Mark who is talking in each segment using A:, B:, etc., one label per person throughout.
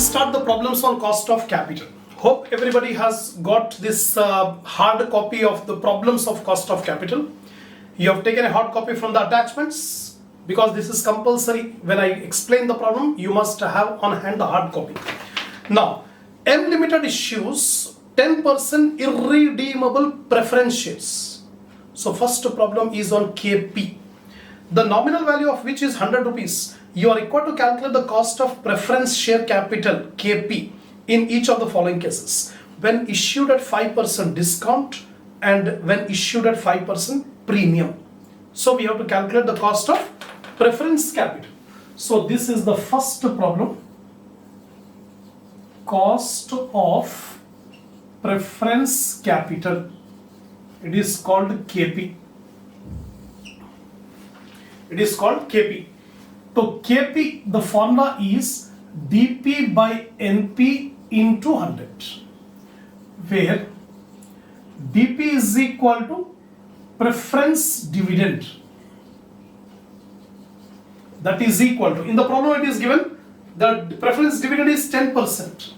A: start the problems on cost of capital. Hope everybody has got this hard copy of the problems of cost of capital. You have taken a hard copy from the attachments because this is compulsory. When I explain the problem, you must have on hand the hard copy. Now, M Limited issues 10% irredeemable preference shares. So first problem is on KP. The nominal value of which is 100 rupees. You are required to calculate the cost of preference share capital KP in each of the following cases: when issued at 5% discount and when issued at 5% premium. So we have to calculate the cost of preference capital. So this is the first problem. Cost of preference capital. It is called KP. It is called KP. So KP, the formula is dP by NP into 100, where dP is equal to preference dividend. That is equal to, in the problem it is given, the preference dividend is 10%.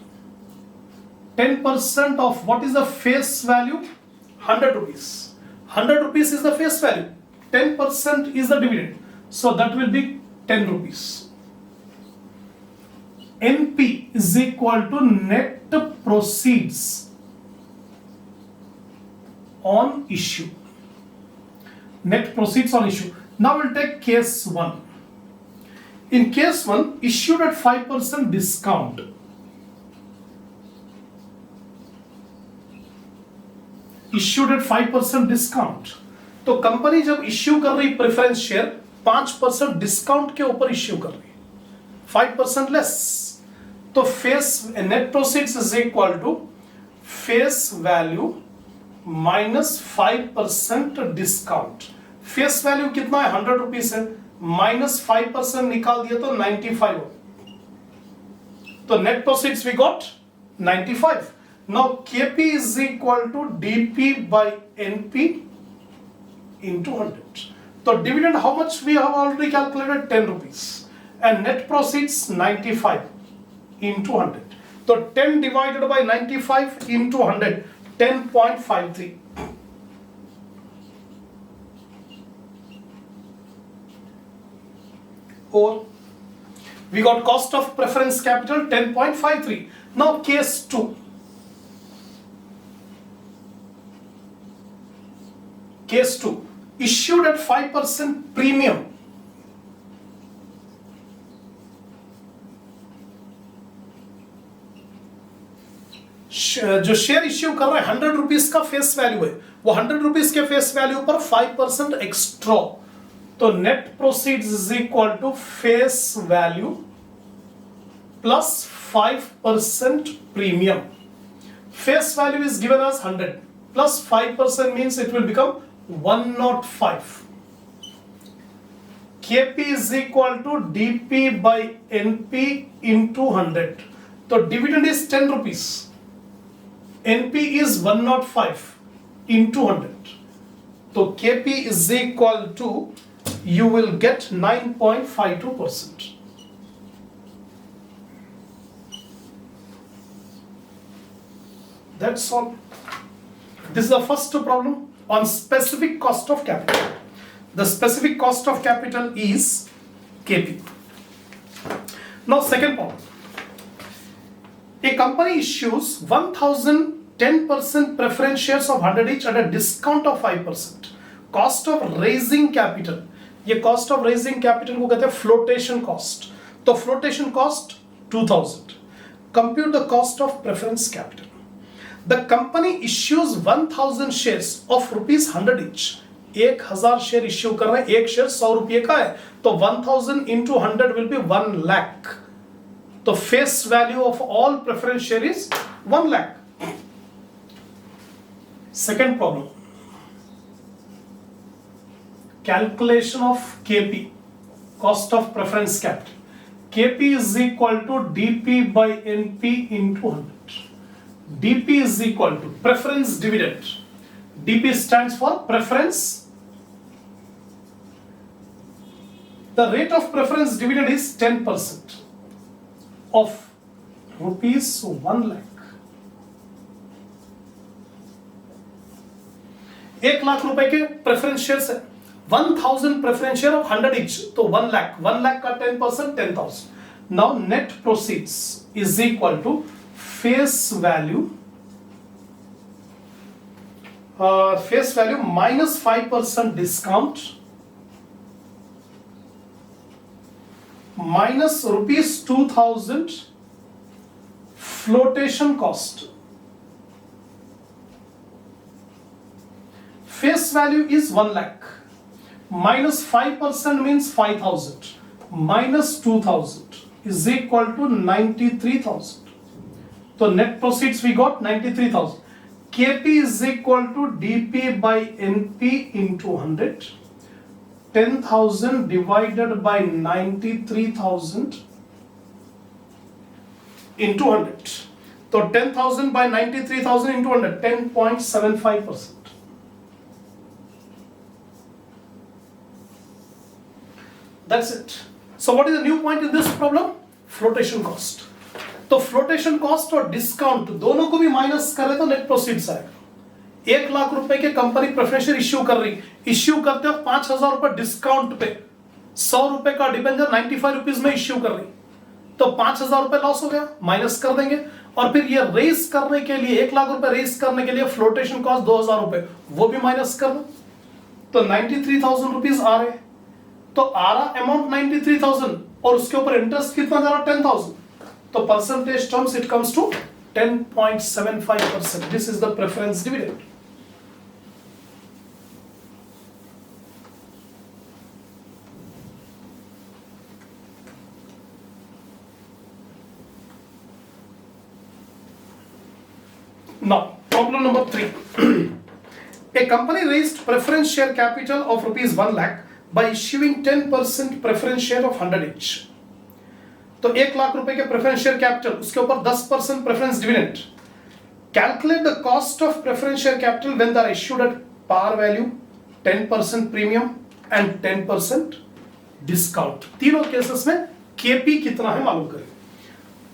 A: 10% of what is the face value? 100 rupees. 100 rupees is the face value. 10% is the dividend. So that will be 10 rupees. NP is equal to net proceeds on issue. Net proceeds on issue. Now we'll take case 1. In case 1, issued at 5% discount. Issued at 5% discount. तो company जब issue कर रही preference share 5% discount के ऊपर issue कर रही, 5% less, तो face net proceeds is equal to face value minus 5% discount. Face value कितना है? 100 रुपीज है, माइनस 5% निकाल दिया तो 95 हो, तो net proceeds we got 95. Now KP is equal to DP by NP into 100. So dividend, how much we have already calculated? 10 rupees. And net proceeds 95 into 100. So 10 divided by 95 into 100, 10.53. Or we got cost of preference capital 10.53. Now case 2. Case 2, issued at 5% premium. जो share issue कर रहा है 100 rupees का face value है, वो 100 rupees के face value पर 5% extra, तो net proceeds is equal to face value plus 5% premium. Face value is given as 100 plus 5% means it will become 105. KP is equal to DP by NP into 100. So dividend is 10 rupees. NP is 105 into 100. So KP is equal to, you will get 9.52%. That's all. This is the first problem on specific cost of capital. The specific cost of capital is KP. Now second problem. A company issues 10% preference shares of 100 each at a discount of 5%. Cost of raising capital. ये cost of raising capital को कहते हैं flotation cost. तो flotation cost 2000. Compute the cost of preference capital. The company issues 1000 shares of rupees 100 each. 1000 share issue कर रहे हैं, एक share 100 रुपये का है, तो 1000 into 100 will be 1 lakh. तो face value of all preference share is 1 lakh. Second problem. Calculation of KP, cost of preference capital. KP is equal to DP by NP into 100. DP is equal to preference dividend. DP stands for preference. The rate of preference dividend is 10% of rupees 1 lakh. 1 lakh रुपए के preference share है, 1000 preference share of 100 each, तो 1 लाख, 1 लाख का 10% 10,000। Now net proceeds is equal to face value minus 5% discount minus rupees 2000 flotation cost. Face value is 1 lakh minus 5% means 5,000 minus 2,000 is equal to 93,000. So net proceeds we got 93,000. KP is equal to DP by NP into 100. 10,000 divided by 93,000 into 100. So 10,000 by 93,000 into 100, 10.75%. That's it. So what is the new point in this problem? Flotation cost. तो flotation cost और discount दोनों को भी minus करें तो net proceeds आएगा। 1 लाख रुपए के कंपनी प्रेफरेंस शेयर इश्यू कर रही, इश्यू करते हो 5,000 रुपए डिस्काउंट पे, 100 रुपए का डिबेंचर 95 रुपीज में इश्यू कर रही, तो 5,000 रुपए लॉस हो गया, माइनस कर देंगे। और फिर ये रेस करने के लिए 1 लाख रुपए रेस करने के लिए फ्लोटेशन कॉस्ट 2,000 रुपए, वो भी माइनस कर दो, तो 93,000 रुपीज आ रहे। तो आ रहा अमाउंट 93,000 और उसके ऊपर इंटरेस्ट कितना जा रहा 10,000, तो percentage terms it comes to 10.75%. This is the preference dividend. Now, problem number 3. A company raised preference share capital of rupees 1 lakh by issuing 10% preference share of 100 each. तो 1 लाख रुपए के प्रेफरेंस शेयर कैपिटल, उसके ऊपर 10% preference dividend. Calculate the cost of preference share capital when they are issued at par value, 10% premium and 10% discount. तीनों cases में KP कितना है मालूम करें।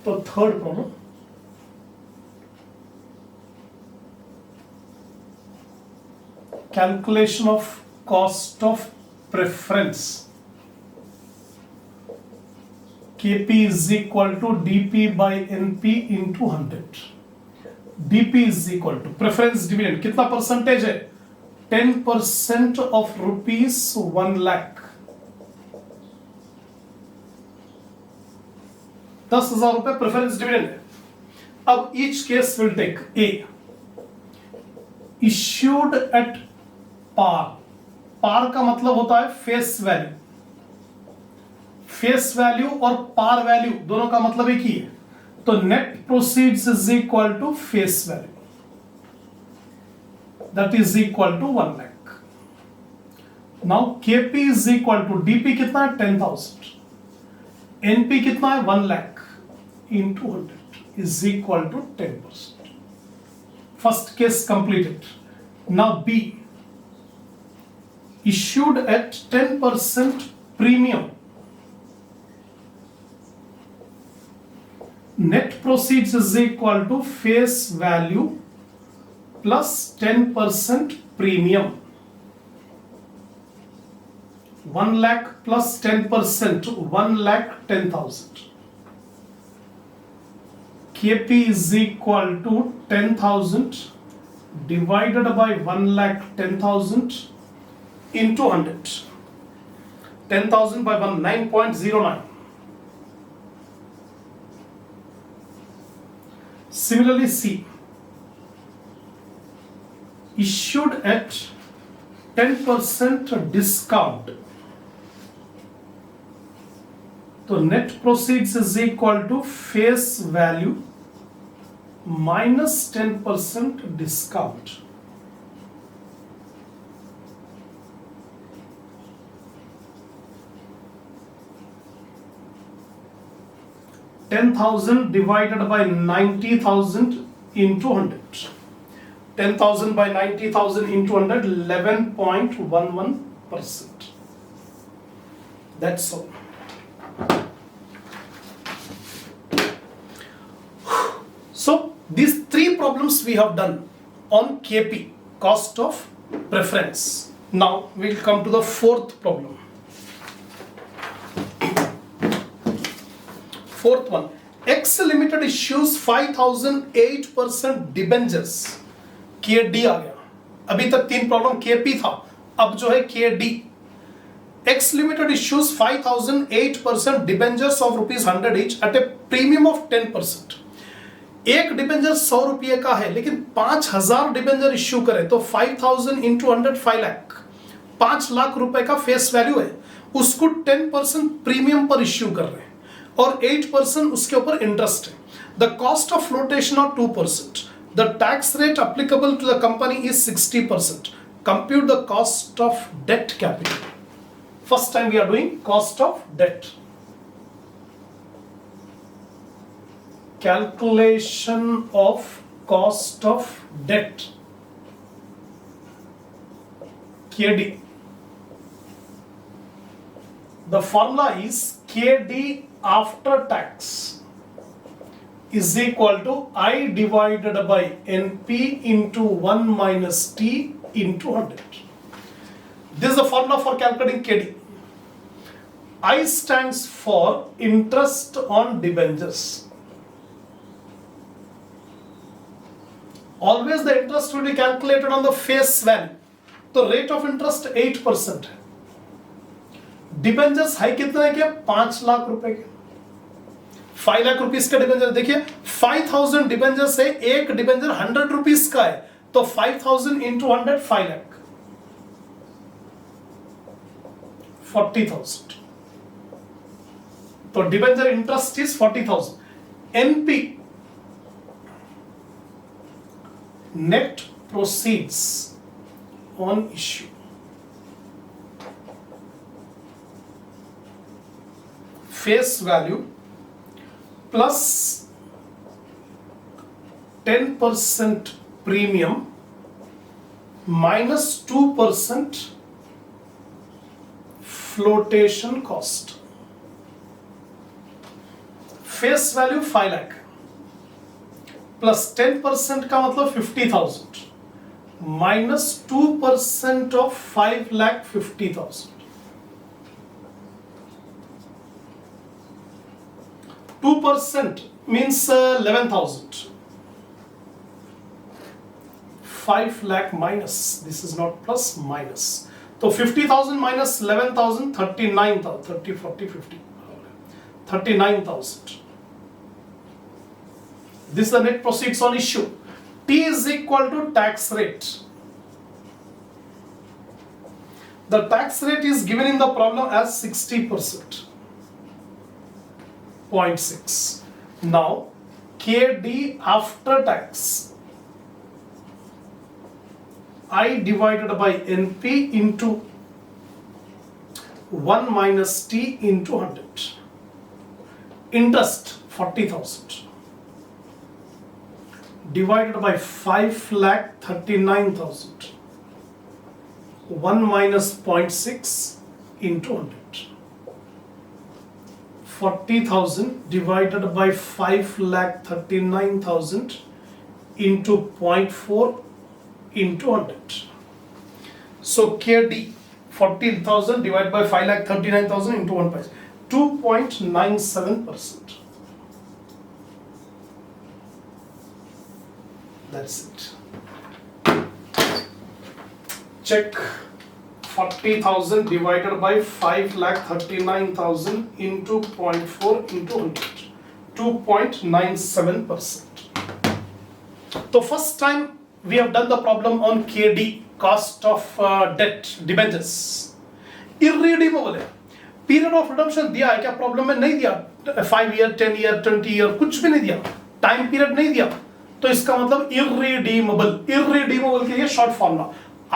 A: तो third problem, calculation of cost of preference, KP is equal to DP by NP into 100. DP is equal to preference dividend, कितना percentage है 10% of rupees 1 lakh, 10,000 रुपए प्रेफरेंस डिविडेंड है। अब each case will take A, issued at par, par का मतलब होता है face value, face value और पार वैल्यू दोनों का मतलब एक ही है, तो net proceeds is equal to face value, that is equal to 1 lakh. Now KP is equal to DP कितना है 10,000, एनपी कितना है 1 lakh into 100 is equal to 10%। First case completed. Now B, issued at 10% premium, net proceeds is equal to face value plus 10% premium, 1 lakh plus 10%, 1 lakh 10,000. KP is equal to 10,000 divided by 1 lakh 10,000 into 100. 10,000 by 1, 9.09. Similarly, C, issued at 10% discount, so net proceeds is equal to face value minus 10% discount. $10,000 divided by 90,000 into 100. 10,000 by 90,000 into 100, 11.11%. That's all. These three problems we have done on KP, cost of preference. Now we'll come to the fourth problem. Fourth one, X Limited issues 5008% debentures. KD आ गया. अभी तक तीन problem KP था, अब जो है KD. X Limited issues 5008% debentures of ₹100 each at a premium of 10%. एक डिबेंजर 100 रुपये का है, लेकिन 5000 डिबेंजर इश्यू करे तो 5000 इंटू 100 5 लाख, 5 लाख रुपए का फेस वैल्यू है. उसको 10% प्रीमियम पर इश्यू कर रहे हैं और 8% उसके ऊपर इंटरेस्ट है. The cost of flotation of 2%. The tax rate applicable to the company is 60%. Compute the cost of debt capital. First time we are doing cost of debt. Calculation of cost of debt, KD. The formula is KD after tax is equal to I divided by NP into 1 minus T into 100. This is the formula for calculating KD. I stands for interest on debentures. Always the interest will be calculated on the face value. तो rate of interest 8% है. डिबेंजर्स है कितने के? 5 लाख रुपए के. 5 lakh rupees का डिबेंजर. देखिए 5000 डिबेंजर्स है, एक डिबेंजर 100 रुपीस का है, तो 5000 इंटू 100 5 लाख, 40,000. तो debenture interest is 40,000. NP, net proceeds on issue. Face value plus 10% premium minus 2% flotation cost. Face value 5 lakh plus 10% का मतलब 50,000 minus 2% of 5,50,000. 2% means 11,000. 5 lakh minus, this is not plus, minus. तो 50,000 minus 11,000, 39,000, 30, 40, 50, 39,000. This is the net proceeds on issue. T is equal to tax rate. The tax rate is given in the problem as 60%. 0.6. Now, KD after tax, I divided by NP into 1 minus T into 100. Interest 40,000. Divided by 5,39,000. 1 minus 0.6 into 100. 40,000 divided by 5,39,000 into 0.4 into 100. So KD 40,000 divided by 5,39,000 into 1.6, 2.97%. That's it. Check 40,000 divided by 5,39,000 into 0.4 into 100. 2.97%. So first time we have done the problem on KD, cost of debt, debentures. Irredeemable है. Period of redemption दिया है क्या problem में? नहीं दिया. 5 year, 10 year, 20 year कुछ भी नहीं दिया. टाइम पीरियड नहीं दिया. तो इसका मतलब irredeemable. irredeemable के लिए short formula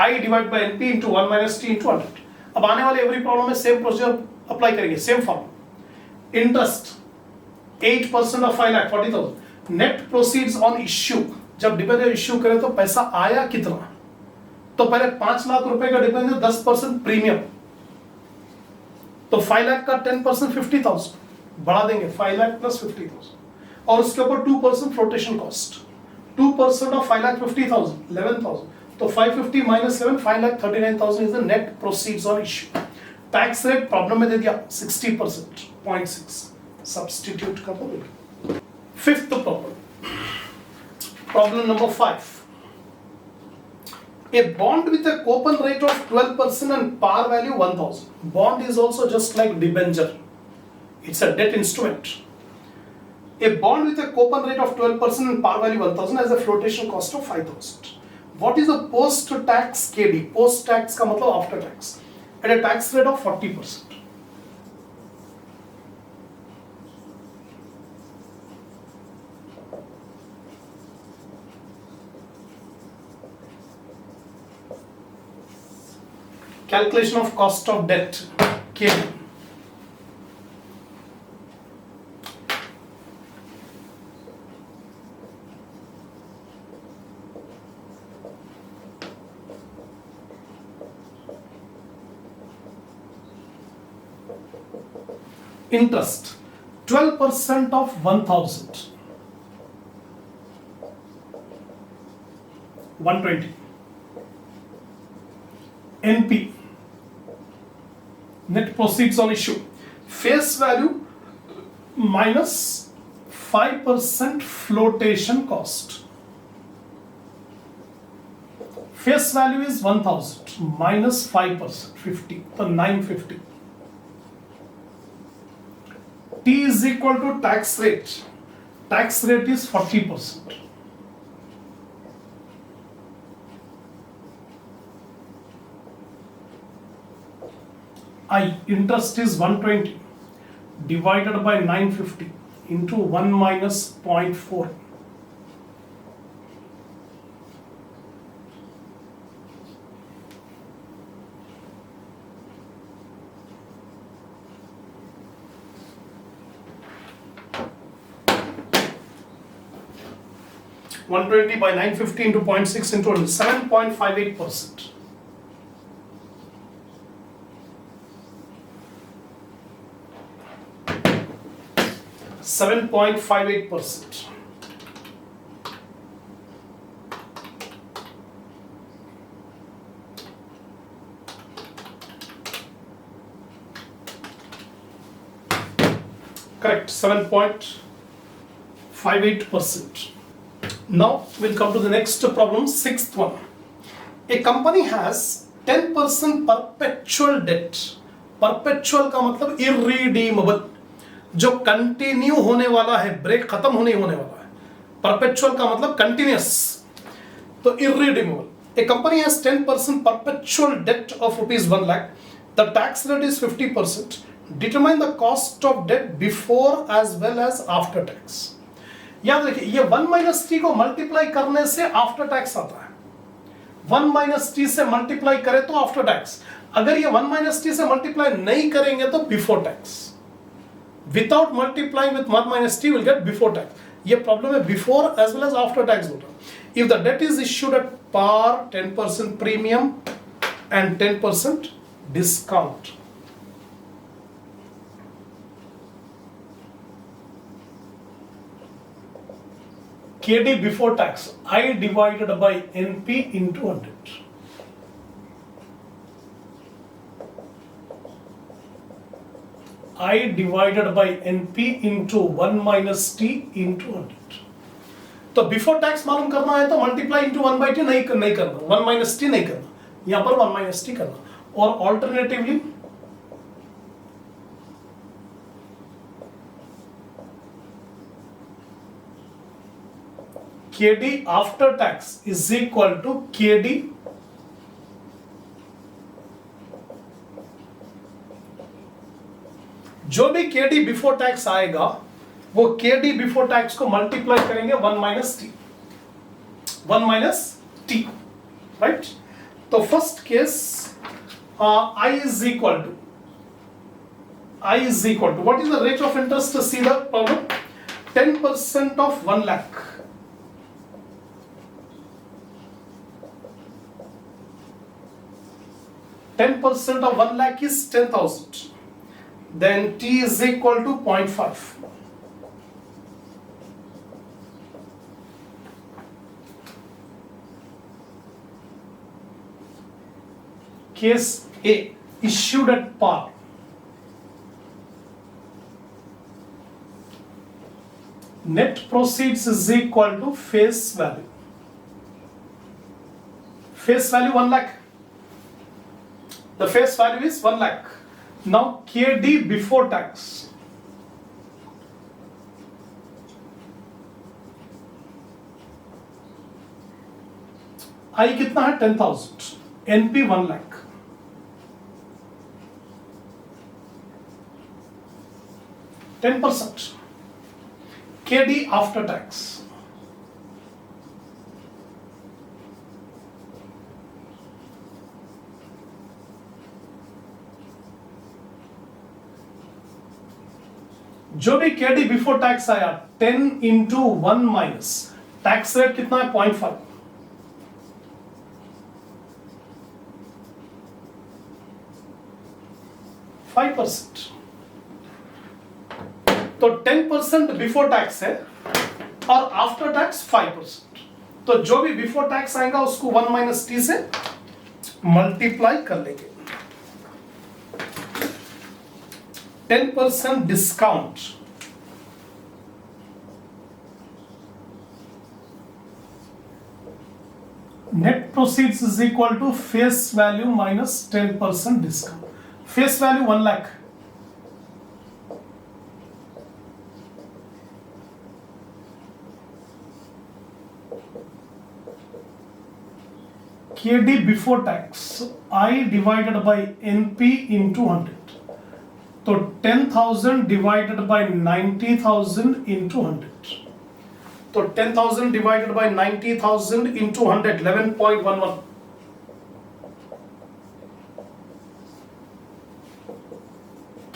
A: I divide by NP into 1 minus T into 100. अब आने वाले एवरी प्रॉब्लम में सेम प्रोसीजर अप्लाई करेंगे, same formula. Interest 8% of 5,40,000. Net proceeds on issue, जब डिबेंचर इश्यू करे तो पैसा आया कितना? तो पहले 5 लाख रुपए का डिबेंचर 10% प्रीमियम, तो 5 लाख का 10% 50,000 बढ़ा देंगे, 5 लाख प्लस 50,000, और उसके ऊपर 2% flotation cost. 2% of 5,50,000, 11,000. So 550 minus 7, 5,39,000 is the net proceeds on issue. Tax rate problem में दे दिया 60%, 0.6. Substitute कर दो. Fifth problem. Problem number 5. A bond with a coupon rate of 12% and par value 1,000. Bond is also just like debenture. It's a debt instrument. A bond with a coupon rate of 12% and par value 1,000 has a flotation cost of 5,000. What is the post-tax KD? Post-tax का मतलब after tax. At a tax rate of 40%. Calculation of cost of debt, KD. Interest, 12% of 1,000, 120. NP, net proceeds on issue, face value minus 5% flotation cost. Face value is 1,000 minus 5%, 50, so 950. T is equal to tax rate. Tax rate is 40%. I, interest is 120 divided by 950 into 1 minus 0.4. One 20 by 950 into 0.6 into 7.58%. %7.58%. Correct, 7.58%. Now we'll come to the next problem, sixth one. A company has 10% perpetual debt. Perpetual का मतलब irredeemable, जो continue होने वाला है, break खत्म होने वाला है. परपेचुअल का मतलब कंटिन्यूअस, तो irredeemable. A company has 10% perpetual debt of rupees 1 lakh. The tax rate is 50%. Determine the cost of debt before as well as after tax. याद रखिए, ये 1 माइनस टी को मल्टीप्लाई करने से आफ्टर टैक्स आता है. 1 माइनस टी से multiply करें तो आफ्टर टैक्स. अगर ये 1 माइनस टी से मल्टीप्लाई नहीं करेंगे तो before tax. Without multiplying with 1 minus T will get before tax. ये प्रॉब्लम है before as well as after tax बोल रहा. If the debt is issued at par, 10% premium and 10% discount. KD before tax, I divided by NP into 100. I divided by NP into 1 minus T into 100. तो before tax मालूम करना है तो multiply into 1 by T नहीं करना, 1 minus T नहीं करना, यहाँ पर 1 माइनस टी करना. और alternatively KD after tax is equal to KD जो भी KD बिफोर टैक्स आएगा वो KD बिफोर टैक्स को मल्टीप्लाई करेंगे 1 minus t, 1 minus t, right. तो first case I is equal to what is the rate of interest? See the problem. 10% of 1 lakh. 10% of 1 lakh is 10,000. Then T is equal to 0.5. Case A issued at par, net proceeds is equal to face value. Face value 1 lakh. The face value is 1 lakh. Now KD before tax. I कितना है 10,000. NP 1 lakh. %. KD after tax. जो भी KD before tax आया 10 into 1 minus tax rate कितना है 0.5. %. तो 10% before tax है और आफ्टर टैक्स 5%. तो जो भी बिफोर टैक्स आएगा उसको 1 माइनस टी से मल्टीप्लाई कर लेंगे. 10% discount net proceeds is equal to face value minus 10% discount. Face value 1 lakh. KD before tax I divided by NP into 100. तो 10,000 divided by 90,000 into 100. तो 10,000 divided by 90,000 into 100 11.11.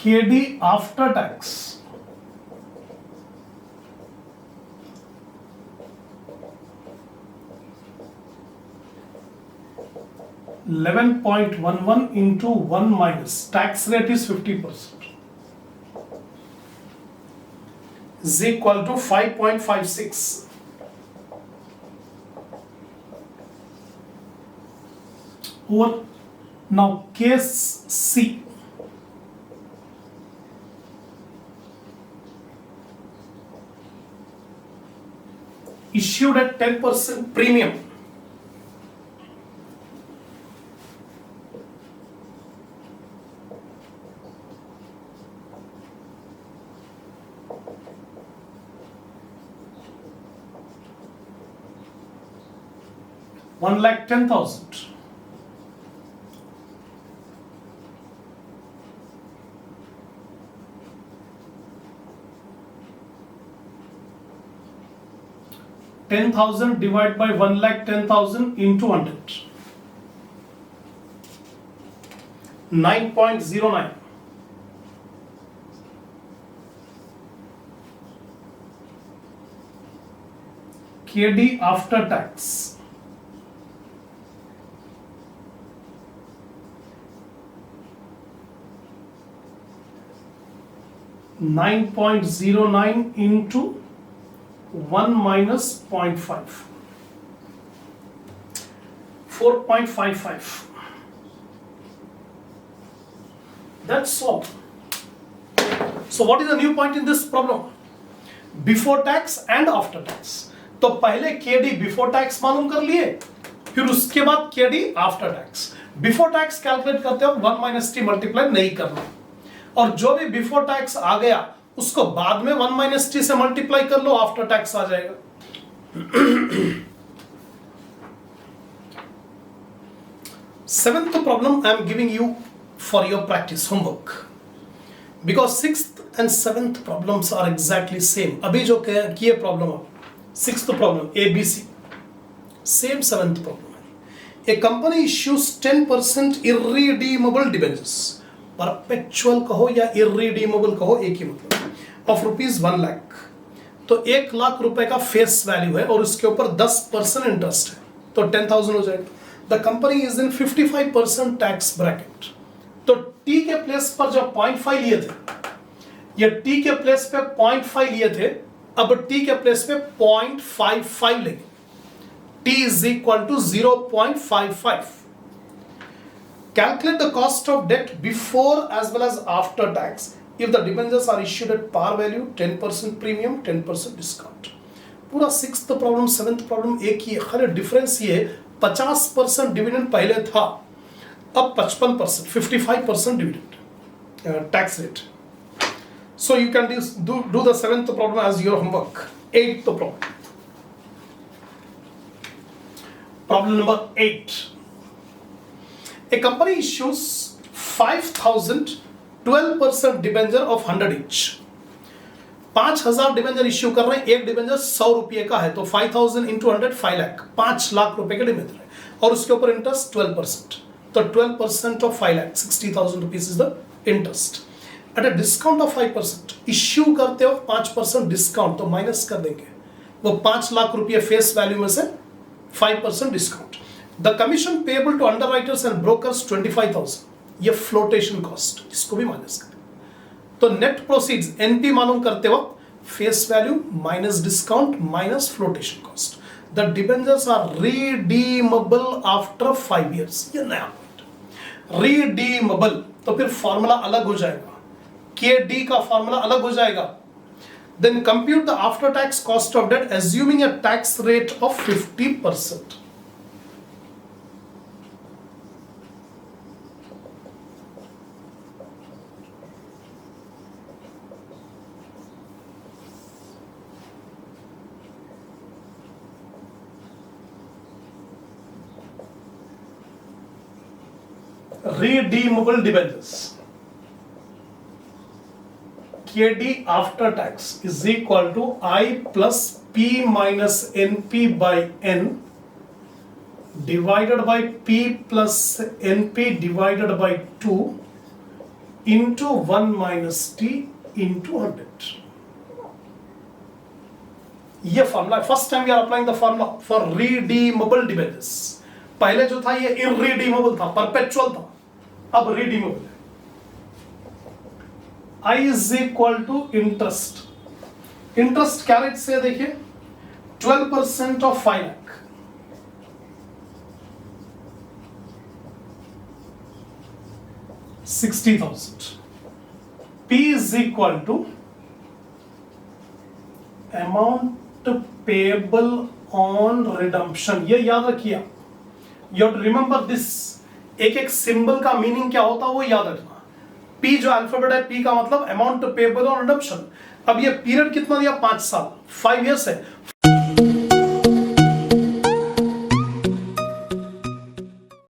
A: KD after tax 11.11 into 1 minus tax rate is 50% is equal to 5.56. Or now case C. Issued at 10% premium. One lakh 10,000. $10,000 divided by 1,10,000 into 100. 9.09. KD after tax. 9.09 into 1 minus 0.5. 4.55. That's all. So what is the new point in this problem? Before tax and after tax. तो पहले KD before tax मालूम कर लिए, फिर उसके बाद KD after tax. Before tax calculate करते हो 1 minus t मल्टीप्लाई नहीं करना, और जो भी बिफोर टैक्स आ गया उसको बाद में 1 माइनस टी से मल्टीप्लाई कर लो, आफ्टर टैक्स आ जाएगा. Seventh problem I am giving you for your practice homework, because sixth and seventh problems are exactly same. अभी जो किए प्रॉब्लम है, sixth problem ABC, same seventh problem है. A company issues 10% irredeemable debentures, perpetual कहो या irredeemable कहो एक ही मतलब, ऑफ रुपीज 1 लाख. तो 1 लाख रुपए का फेस वैल्यू है और उसके ऊपर 10% इंटरेस्ट है, तो 10,000 हो जाएगा. The company is in 55% tax bracket. तो टी के प्लेस पर जब 0.5 लिए थे, ये टी के प्लेस पे 0.5 लिए थे, अब टी के प्लेस पे 0.55 लेंगे. T is equal to 0.55. Calculate the cost of debt before as well as after tax if the debentures are issued at par value, 10% premium, 10% discount. पूरा सिक्स्थ प्रॉब्लम सेवेंथ प्रॉब्लम एक ही है, खाली difference ये 50% dividend पहले था, अब 55%, 55% dividend tax rate. So you can do the seventh problem as your homework. Eighth problem. Problem number 8. A company issues 5,000 12% debenture of 100 each. 5,000 debenture issue कर रहे हैं, एक डिबेंचर 100 रुपये का है, तो 5,000 इंटू 100 5 लाख, 5 लाख रुपए का डिबेंचर है, और उसके ऊपर इंटरेस्ट 12%. तो 12% of 5 lakh 60,000 rupees is the interest at a discount of 5%. Issue करते हो 5% डिस्काउंट, तो माइनस कर देंगे वो 5 लाख रुपये फेस वैल्यू में से 5% discount. The commission payable to underwriters and brokers 25,000. ये फ्लोटेशन कॉस्ट, इसको भी माइनस करें. तो नेट प्रोसीड्स एनपी मालूम करते वक्त face value minus discount minus flotation cost. The debentures are redeemable after 5 years. ये नया पॉइंट, रिडीमेबल, तो फिर फॉर्मूला अलग हो जाएगा, के डी का फॉर्मूला अलग हो जाएगा. Then compute the after tax cost of debt assuming a tax rate of 50%. Redeemable debentures. KD after tax is equal to I plus P minus NP by N divided by P plus NP divided by 2 into 1 minus T into 100. ये formula, first time we are applying the formula for redeemable debentures. पहले जो था ये irredeemable था, perpetual था, अब redeemable है. I is equal to interest. Interest क्या रेट से देखिए, 12% of 5 lakh, 60,000. P is equal to amount payable on redemption. ये याद रखिए, you have to remember this. एक एक सिंबल का मीनिंग क्या होता है वो याद रखना. P जो अल्फाबेट है, P का मतलब अमाउंट पेएबल ऑन रिडम्पशन. अब ये पीरियड कितना दिया, 5 साल, 5 years है.